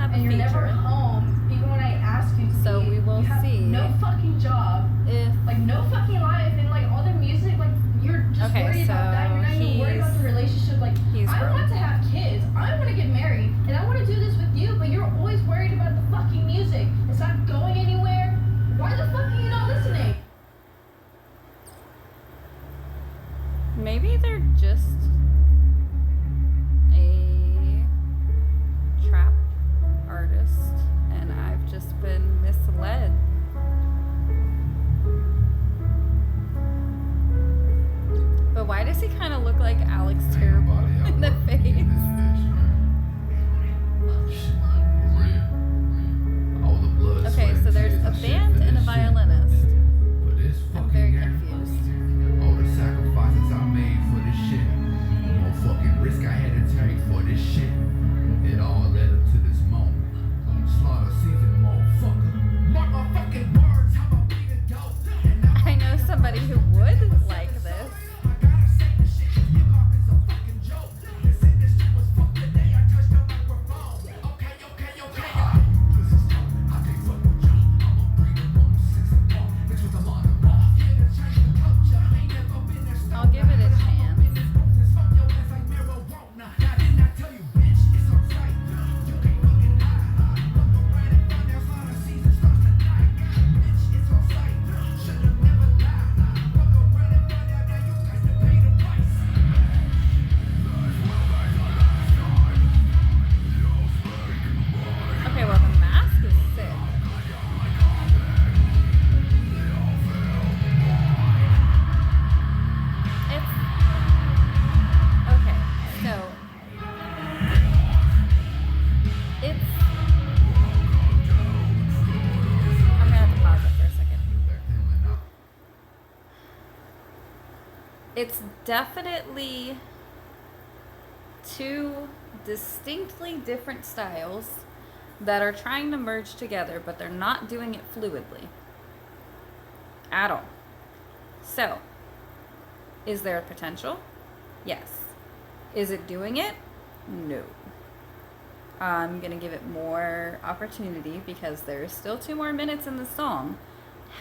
have a and you're never feature. home, even when I ask you to So be. we will you have see no fucking job, if like no fucking life, and like all the music, like you're just Okay, worried about that. You're not even worried about the relationship. Like he's I grown. want to have kids. I want to get married, and I want to do this with you. But you're always worried about the fucking music. It's not going anywhere. Why the fuck are you not listening? Maybe they're just a trap artist and I've just been misled. But why does he kind of look like Alex Terrible in the face? Okay, so there's a band and a violinist. I'm very confused. All the sacrifices I made for this shit, the more fucking risk I had to take for this shit, it all led up to this moment. Slaughter season, motherfucker. Mark my fucking words, how about beat a dope? I know somebody who would like this. I gotta say this shit, cause hip hop is a fucking joke. They said this shit was fucked the day I touched the microphone. Okay. This is dope. I can't fuck with y'all. I'ma bring it on 6 and 4. Mix with the modern law. Here to change the culture. Ain't never been there. I'll give it a chance. Smoke your ass like marijuana. Now didn't I tell you, bitch? It's on sight. You can't fucking hide. Look around and find out how the season starts tonight. Bitch, it's on sight. Should've never lied. Look around and find out now you guys to pay the price. Okay, well the mask is sick. It's okay, so it's I'm gonna have to pause it for a second. It's definitely two distinctly different styles that are trying to merge together, but they're not doing it fluidly at all. So, is there a potential? Yes. Is it doing it? No. I'm gonna give it more opportunity because there's still 2 more minutes in the song.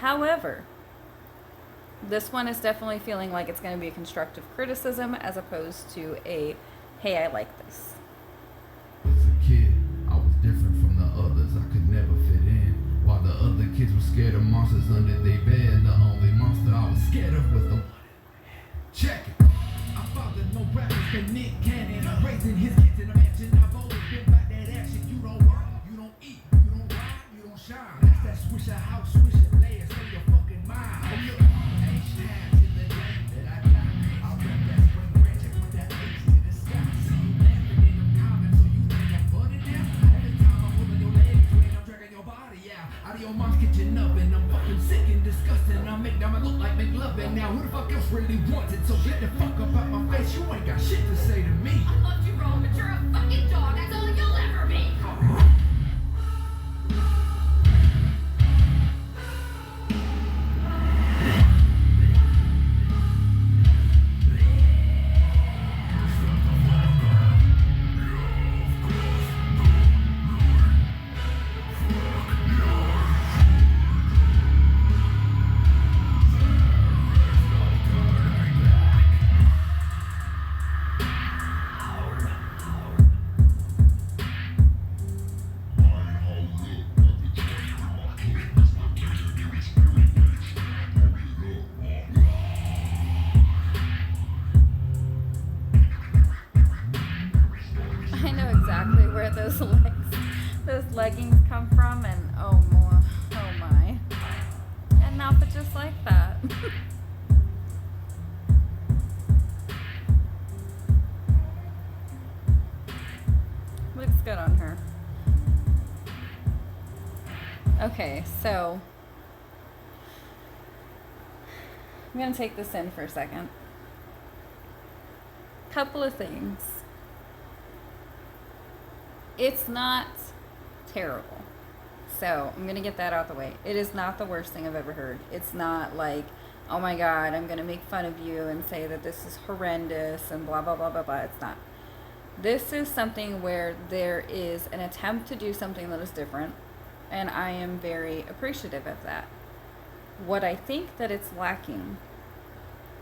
However, this one is definitely feeling like it's gonna be a constructive criticism as opposed to a, hey, I like this. As a kid, I was different from the others. I could never fit in. While the other kids were scared of monsters under their bed, the only monster I was scared of was the one in my head. Check it. I fathered no rappers than Nick Cannon. Raising his kids in a mansion. I've always been about that action. You don't work, you don't eat, you don't ride, you don't shine. That's that swisher house, swisher layers on your fucking mind. Oh, look, H-time till the day that I die. I rap that spring branch with that H to the sky. See you laughing in them comments, so you think I'm funny now? Every time I'm pulling your legs when I'm dragging your body out of your mom's kitchen oven, I'm fucking sick and disgusting. I make them look like McLovin. Now who the fuck else really wants it? So get the fuck up out my face. You ain't got shit to say to me. I loved you wrong, but you're a fucking dog. That's all you'll ever be. I know exactly where those leggings come from, and oh my, an outfit just like that. Looks good on her. Okay, so I'm gonna take this in for a second. Couple of things. It's not terrible. So I'm gonna get that out the way. It is not the worst thing I've ever heard. It's not like, oh my god, I'm gonna make fun of you and say that this is horrendous and blah blah blah blah blah. It's not. This is something where there is an attempt to do something that is different, and I am very appreciative of that. What I think that it's lacking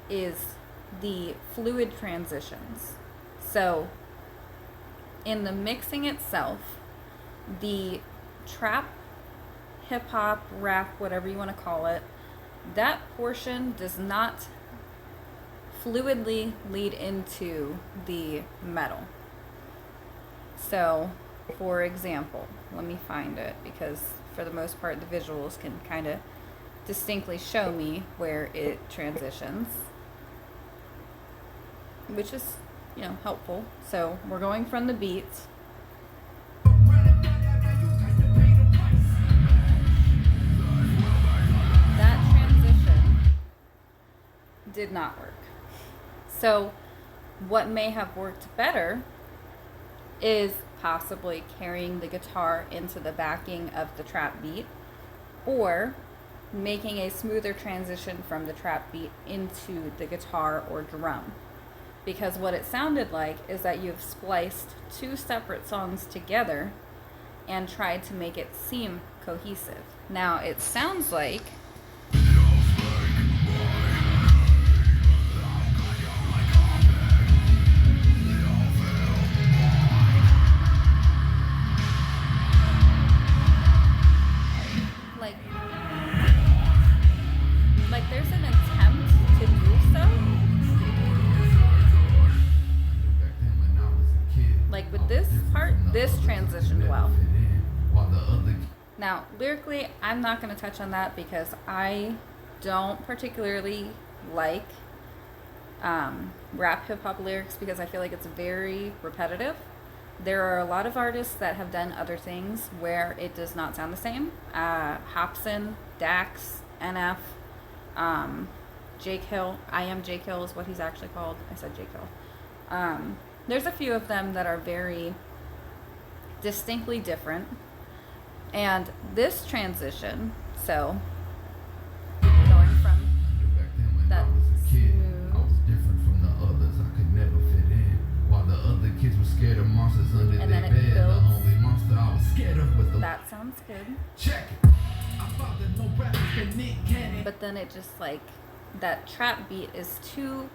is the fluid transitions. So, in the mixing itself, the trap, hip hop, rap, whatever you want to call it, that portion does not fluidly lead into the metal. So, for example, let me find it because for the most part the visuals can kind of distinctly show me where it transitions, which is, helpful. So, we're going from the beats. That transition did not work. So, what may have worked better is possibly carrying the guitar into the backing of the trap beat, or making a smoother transition from the trap beat into the guitar or drum. Because what it sounded like is that you've spliced two separate songs together and tried to make it seem cohesive. Now, it sounds like there's an attempt to do so. Like with this part, this transitioned well. Now, lyrically, I'm not going to touch on that because I don't particularly like rap hip hop lyrics because I feel like it's very repetitive. There are a lot of artists that have done other things where it does not sound the same. Hopsin, Dax, NF, Jake Hill. I Am Jake Hill is what he's actually called. I said Jake Hill. There's a few of them that are very distinctly different. And this transition, so going from that smooth, I was different from the others. I could never fit in. While the other kids were scared of monsters under and their then bed, it the builds. only monster I was scared of was the. That sounds good. Check it. I thought that no rappers could Nick Cannon. But then it just that trap beat is too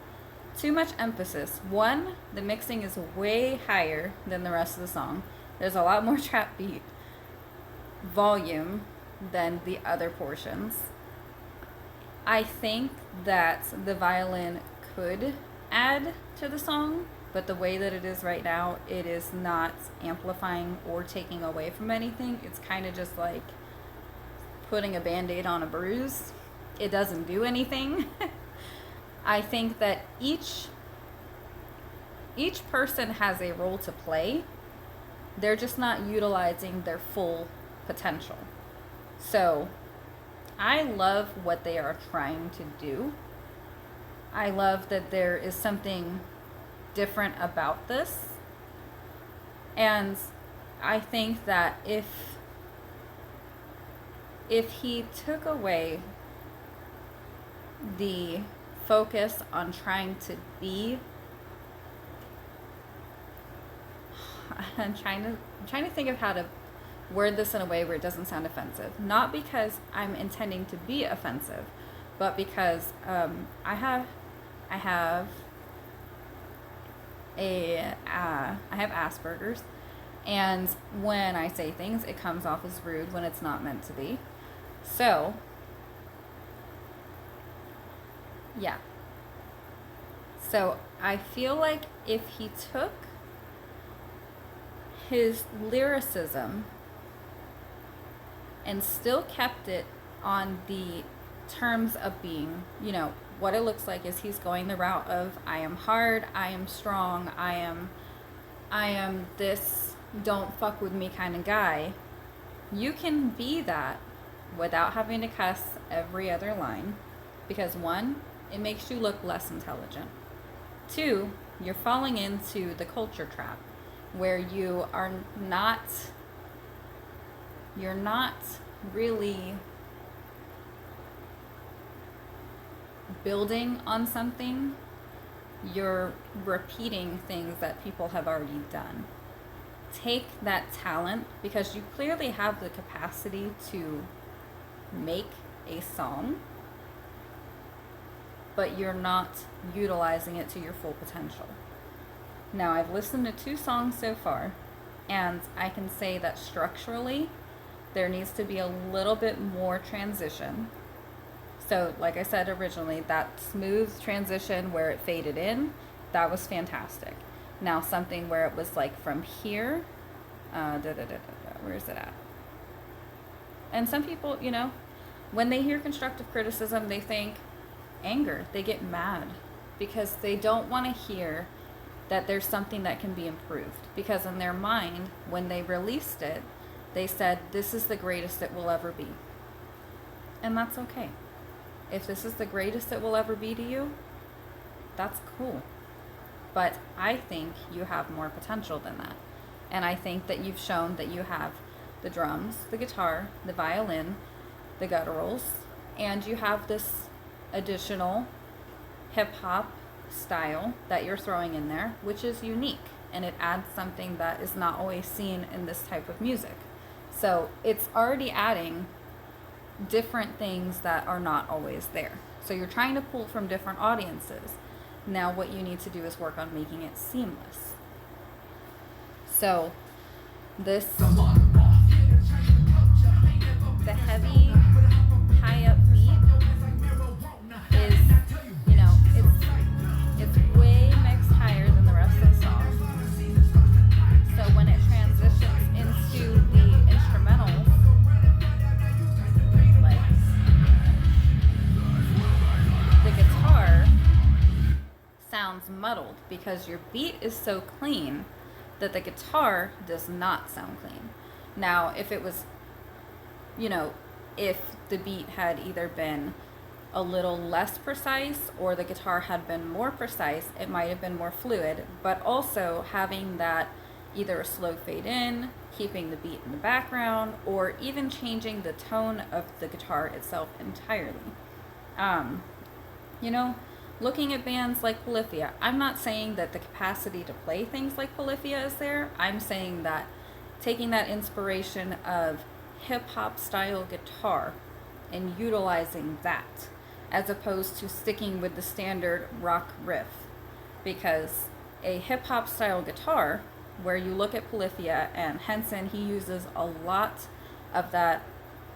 much emphasis. One, the mixing is way higher than the rest of the song. There's a lot more trap beat volume than the other portions. I think that the violin could add to the song, but the way that it is right now, it is not amplifying or taking away from anything. It's kind of just like putting a band-aid on a bruise. It doesn't do anything. I think that each person has a role to play. They're just not utilizing their full potential. So, I love what they are trying to do. I love that there is something different about this. And I think that if he took away the focus on trying to be I'm trying to think of how to word this in a way where it doesn't sound offensive. Not because I'm intending to be offensive, but because I have Asperger's, and when I say things, it comes off as rude when it's not meant to be. So, yeah. So, I feel like if he took his lyricism and still kept it on the terms of being, what it looks like is he's going the route of I am hard, I am strong, I am this don't fuck with me kind of guy. You can be that without having to cuss every other line, because one, it makes you look less intelligent. Two, you're falling into the culture trap where you're not really building on something you're repeating things that people have already done. Take that talent, because you clearly have the capacity to make a song, but you're not utilizing it to your full potential. Now, I've listened to 2 songs so far, and I can say that structurally, there needs to be a little bit more transition. So, like I said originally, that smooth transition where it faded in, that was fantastic. Now, something where it was like from here, where is it at? And some people, you know, when they hear constructive criticism, they think anger. They get mad because they don't want to hear that there's something that can be improved. Because in their mind, when they released it, they said, this is the greatest it will ever be. And that's okay. If this is the greatest it will ever be to you, that's cool. But I think you have more potential than that. And I think that you've shown that you have the drums, the guitar, the violin, the gutturals, and you have this additional hip-hop style that you're throwing in there, which is unique, and it adds something that is not always seen in this type of music. So it's already adding different things that are not always there. So you're trying to pull from different audiences. Now what you need to do is work on making it seamless. So this, the heavy, high up beat is, you know, it's way mixed higher than the rest of the song. So when it transitions into the instrumentals, like the guitar sounds muddled because your beat is so clean that the guitar does not sound clean. Now, if it was, you know, if the beat had either been a little less precise or the guitar had been more precise, it might have been more fluid, but also having that either a slow fade in, keeping the beat in the background, or even changing the tone of the guitar itself entirely. You know, looking at bands like Polyphia, I'm not saying that the capacity to play things like Polyphia is there. I'm saying that taking that inspiration of hip-hop style guitar and utilizing that as opposed to sticking with the standard rock riff. Because a hip-hop style guitar, where you look at Polyphia and Henson, he uses a lot of that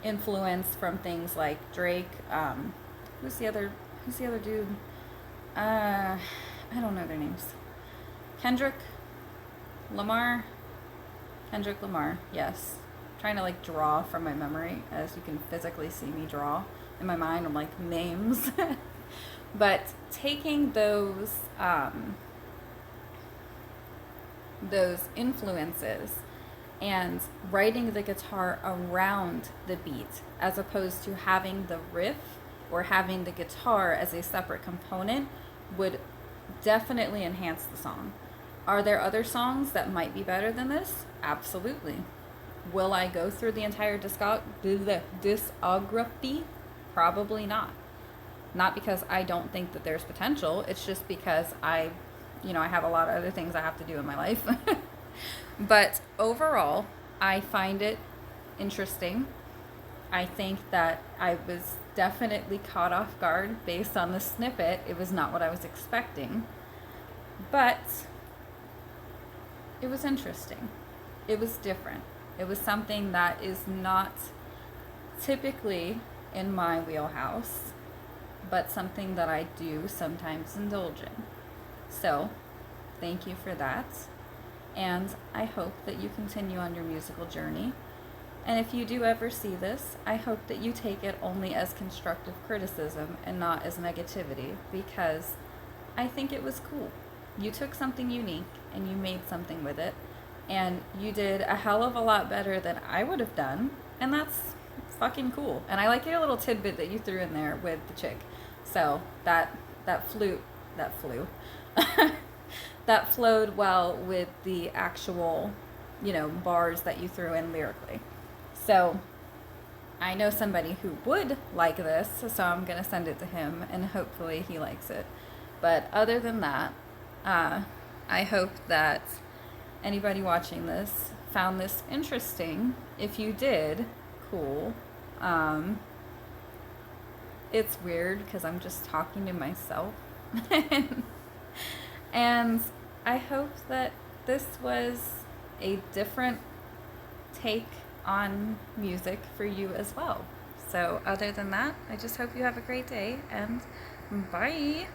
influence from things like Drake. Who's the other dude? I don't know their names. Kendrick Lamar, yes. I'm trying to like draw from my memory, as you can physically see me draw in my mind. I'm like names. But taking those influences and writing the guitar around the beat, as opposed to having the riff or having the guitar as a separate component, would definitely enhance the song. Are there other songs that might be better than this? Absolutely. Will I go through the entire discography? Probably not. Not because I don't think that there's potential. It's just because I have a lot of other things I have to do in my life. But overall, I find it interesting. I think that I was definitely caught off guard based on the snippet. It was not what I was expecting. But it was interesting. It was different. It was something that is not typically in my wheelhouse, but something that I do sometimes indulge in. So, thank you for that. And I hope that you continue on your musical journey. And if you do ever see this, I hope that you take it only as constructive criticism and not as negativity, because I think it was cool. You took something unique and you made something with it, and you did a hell of a lot better than I would have done, and that's fucking cool. And I like your little tidbit that you threw in there with the chick. So that flew that flowed well with the actual, bars that you threw in lyrically. So I know somebody who would like this, so I'm going to send it to him and hopefully he likes it. But other than that, I hope that anybody watching this found this interesting. If you did, cool. It's weird because I'm just talking to myself. And I hope that this was a different take on music for you as well. So other than that, I just hope you have a great day, and bye.